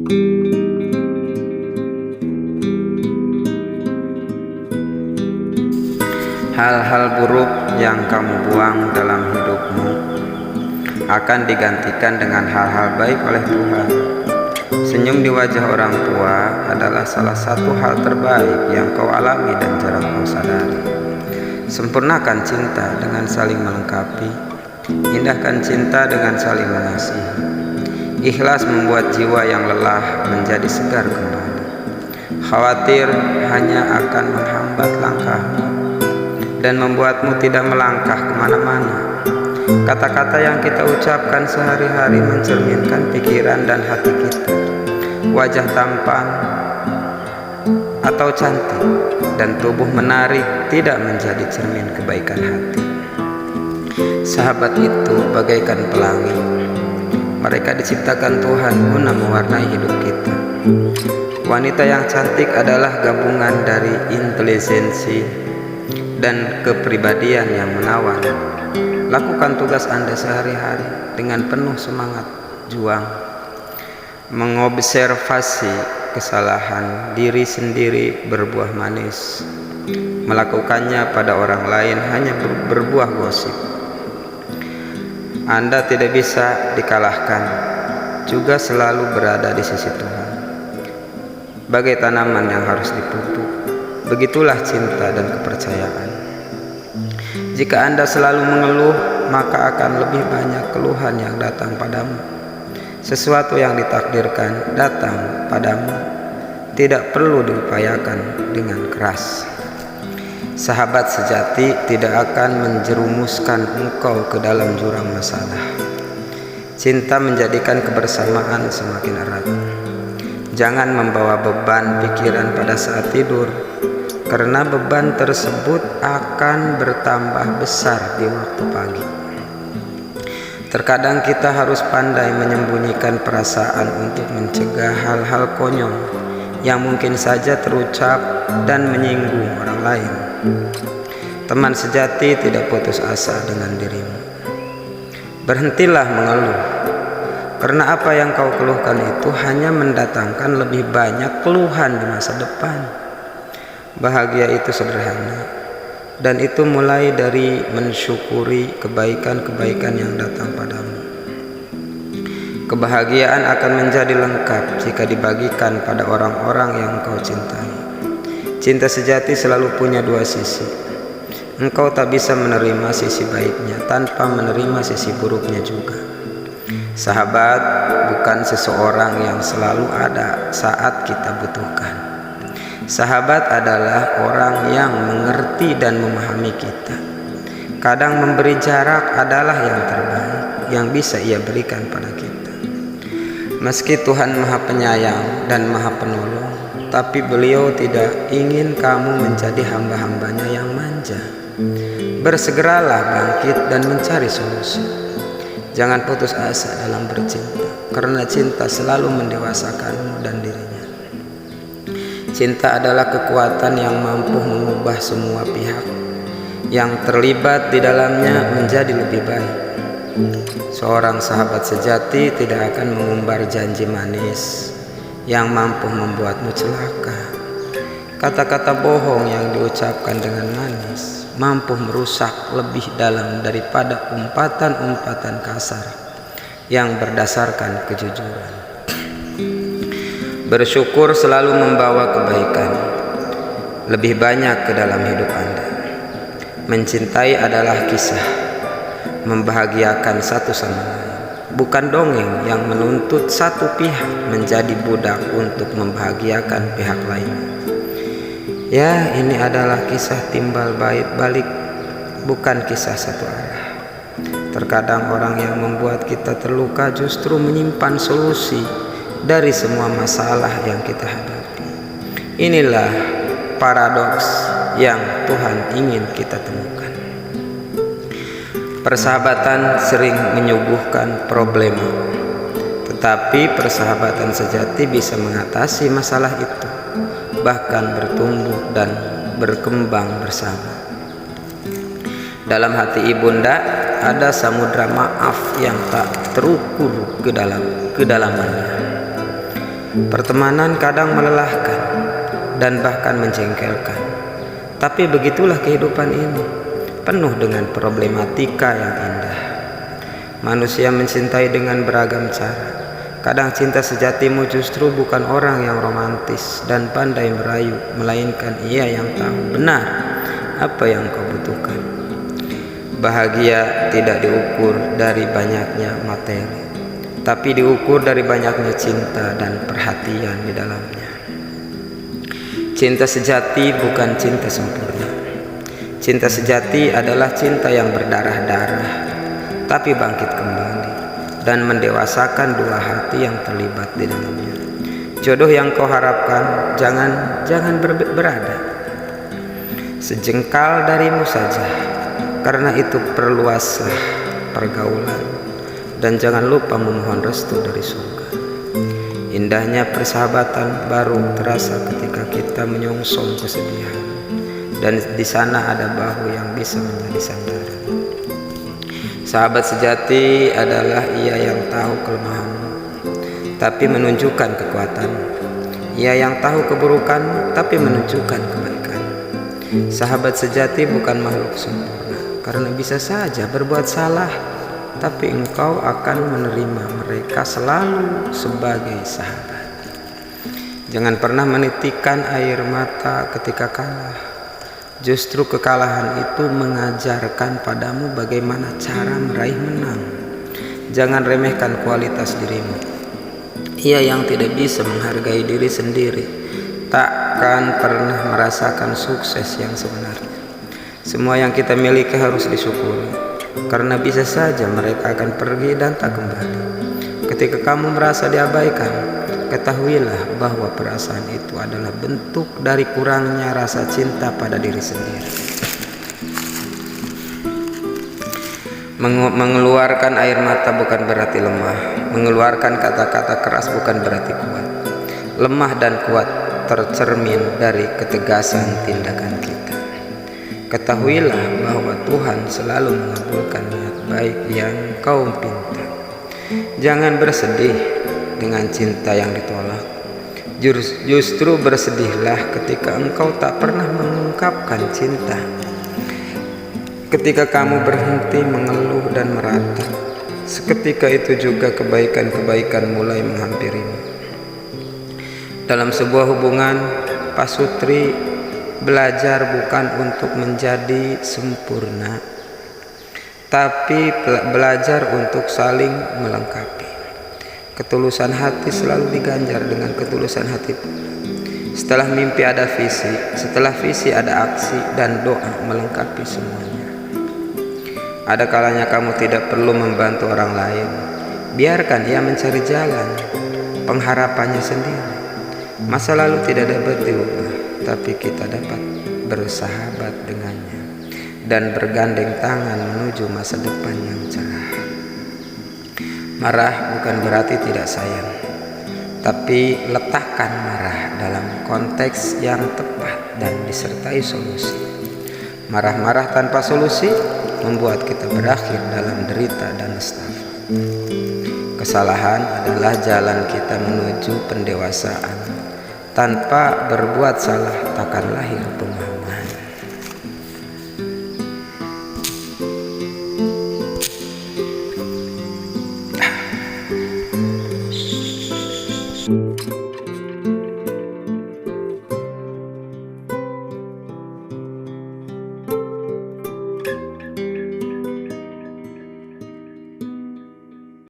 Hal-hal buruk yang kamu buang dalam hidupmu akan digantikan dengan hal-hal baik oleh Tuhan. Senyum di wajah orang tua adalah salah satu hal terbaik yang kau alami dan jarang kau sadari. Sempurnakan cinta dengan saling melengkapi, indahkan cinta dengan saling mengasihi. Ikhlas membuat jiwa yang lelah menjadi segar kembali. Khawatir hanya akan menghambat langkahmu dan membuatmu tidak melangkah kemana-mana. Kata-kata yang kita ucapkan sehari-hari mencerminkan pikiran dan hati kita. Wajah tampan atau cantik dan tubuh menarik tidak menjadi cermin kebaikan hati. Sahabat itu bagaikan pelangi. Mereka diciptakan Tuhan guna mewarnai hidup kita. Wanita yang cantik adalah gabungan dari intelijensi dan kepribadian yang menawan. Lakukan tugas Anda sehari-hari dengan penuh semangat juang. Mengobservasi kesalahan diri sendiri berbuah manis. Melakukannya pada orang lain hanya berbuah gosip. Anda tidak bisa dikalahkan, juga selalu berada di sisi Tuhan. Bagai tanaman yang harus dipupuk, begitulah cinta dan kepercayaan. Jika Anda selalu mengeluh, maka akan lebih banyak keluhan yang datang padamu. Sesuatu yang ditakdirkan datang padamu tidak perlu diupayakan dengan keras. Sahabat sejati tidak akan menjerumuskan engkau ke dalam jurang masalah. Cinta menjadikan kebersamaan semakin erat. Jangan membawa beban pikiran pada saat tidur, karena beban tersebut akan bertambah besar di waktu pagi. Terkadang kita harus pandai menyembunyikan perasaan untuk mencegah hal-hal konyol yang mungkin saja terucap dan menyinggung orang lain. Teman sejati tidak putus asa dengan dirimu. Berhentilah mengeluh, karena apa yang kau keluhkan itu hanya mendatangkan lebih banyak keluhan di masa depan. Bahagia itu sederhana, dan itu mulai dari mensyukuri kebaikan-kebaikan yang datang padamu. Kebahagiaan akan menjadi lengkap jika dibagikan pada orang-orang yang kau cintai. Cinta sejati selalu punya dua sisi. Engkau tak bisa menerima sisi baiknya tanpa menerima sisi buruknya juga. Sahabat bukan seseorang yang selalu ada saat kita butuhkan. Sahabat adalah orang yang mengerti dan memahami kita. Kadang memberi jarak adalah yang terbaik yang bisa ia berikan pada kita. Meski Tuhan Maha Penyayang dan Maha Penolong, tapi beliau tidak ingin kamu menjadi hamba-hambanya yang manja. Bersegeralah bangkit dan mencari solusi. Jangan putus asa dalam bercinta, karena cinta selalu mendewasakanmu dan dirinya. Cinta adalah kekuatan yang mampu mengubah semua pihak yang terlibat di dalamnya menjadi lebih baik. Seorang sahabat sejati tidak akan mengumbar janji manis yang mampu membuatmu celaka. Kata-kata bohong yang diucapkan dengan manis mampu merusak lebih dalam daripada umpatan-umpatan kasar yang berdasarkan kejujuran. Bersyukur selalu membawa kebaikan lebih banyak ke dalam hidup Anda. Mencintai adalah kisah membahagiakan satu sama lain, bukan dongeng yang menuntut satu pihak menjadi budak untuk membahagiakan pihak lain. Ya, ini adalah kisah timbal balik, bukan kisah satu arah. Terkadang orang yang membuat kita terluka justru menyimpan solusi dari semua masalah yang kita hadapi. Inilah paradoks yang Tuhan ingin kita temukan. Persahabatan sering menyuguhkan problema, tetapi persahabatan sejati bisa mengatasi masalah itu, bahkan bertumbuh dan berkembang bersama. Dalam hati ibunda ada samudra maaf yang tak terukur kedalamannya. Pertemanan kadang melelahkan dan bahkan menjengkelkan. Tapi begitulah kehidupan ini, penuh dengan problematika yang indah. Manusia mencintai dengan beragam cara. Kadang cinta sejatimu justru bukan orang yang romantis dan pandai merayu, melainkan ia yang tahu benar apa yang kau butuhkan. Bahagia tidak diukur dari banyaknya materi, tapi diukur dari banyaknya cinta dan perhatian di dalamnya. Cinta sejati bukan cinta sempurna. Cinta sejati adalah cinta yang berdarah-darah, tapi bangkit kembali dan mendewasakan dua hati yang terlibat di dalamnya. Jodoh yang kau harapkan jangan berada sejengkal darimu saja. Karena itu perluaslah pergaulan dan jangan lupa memohon restu dari surga. Indahnya persahabatan baru terasa ketika kita menyongsong kesedihan, dan di sana ada bahu yang bisa menjadi sandaran. Sahabat sejati adalah ia yang tahu kelemahanmu, tapi menunjukkan kekuatanmu. Ia yang tahu keburukanmu, tapi menunjukkan kebaikan. Sahabat sejati bukan makhluk sempurna, karena bisa saja berbuat salah, tapi engkau akan menerima mereka selalu sebagai sahabat. Jangan pernah menitikkan air mata ketika kalah. Justru kekalahan itu mengajarkan padamu bagaimana cara meraih menang. Jangan remehkan kualitas dirimu. Ia yang tidak bisa menghargai diri sendiri takkan pernah merasakan sukses yang sebenarnya. Semua yang kita miliki harus disyukuri, karena bisa saja mereka akan pergi dan tak kembali. Ketika kamu merasa diabaikan, ketahuilah bahwa perasaan itu adalah bentuk dari kurangnya rasa cinta pada diri sendiri. Mengeluarkan air mata bukan berarti lemah. Mengeluarkan kata-kata keras bukan berarti kuat. Lemah dan kuat tercermin dari ketegasan tindakan kita. Ketahuilah bahwa Tuhan selalu mengabulkan niat baik yang kau pinta. Jangan bersedih dengan cinta yang ditolak. Justru bersedihlah ketika engkau tak pernah mengungkapkan cinta. Ketika kamu berhenti mengeluh dan meratap, seketika itu juga kebaikan-kebaikan mulai menghampirimu. Dalam sebuah hubungan, pasutri belajar bukan untuk menjadi sempurna, tapi belajar untuk saling melengkapi. Ketulusan hati selalu diganjar dengan ketulusan hati pula. Setelah mimpi ada visi, setelah visi ada aksi, dan doa melengkapi semuanya. Ada kalanya kamu tidak perlu membantu orang lain. Biarkan ia mencari jalan pengharapannya sendiri. Masa lalu tidak dapat diubah, tapi kita dapat bersahabat dengannya dan bergandeng tangan menuju masa depan yang cerah. Marah bukan berarti tidak sayang, tapi letakkan marah dalam konteks yang tepat dan disertai solusi. Marah-marah tanpa solusi membuat kita berakhir dalam derita dan nestapa. Kesalahan adalah jalan kita menuju pendewasaan. Tanpa berbuat salah takkan lahir pemahaman.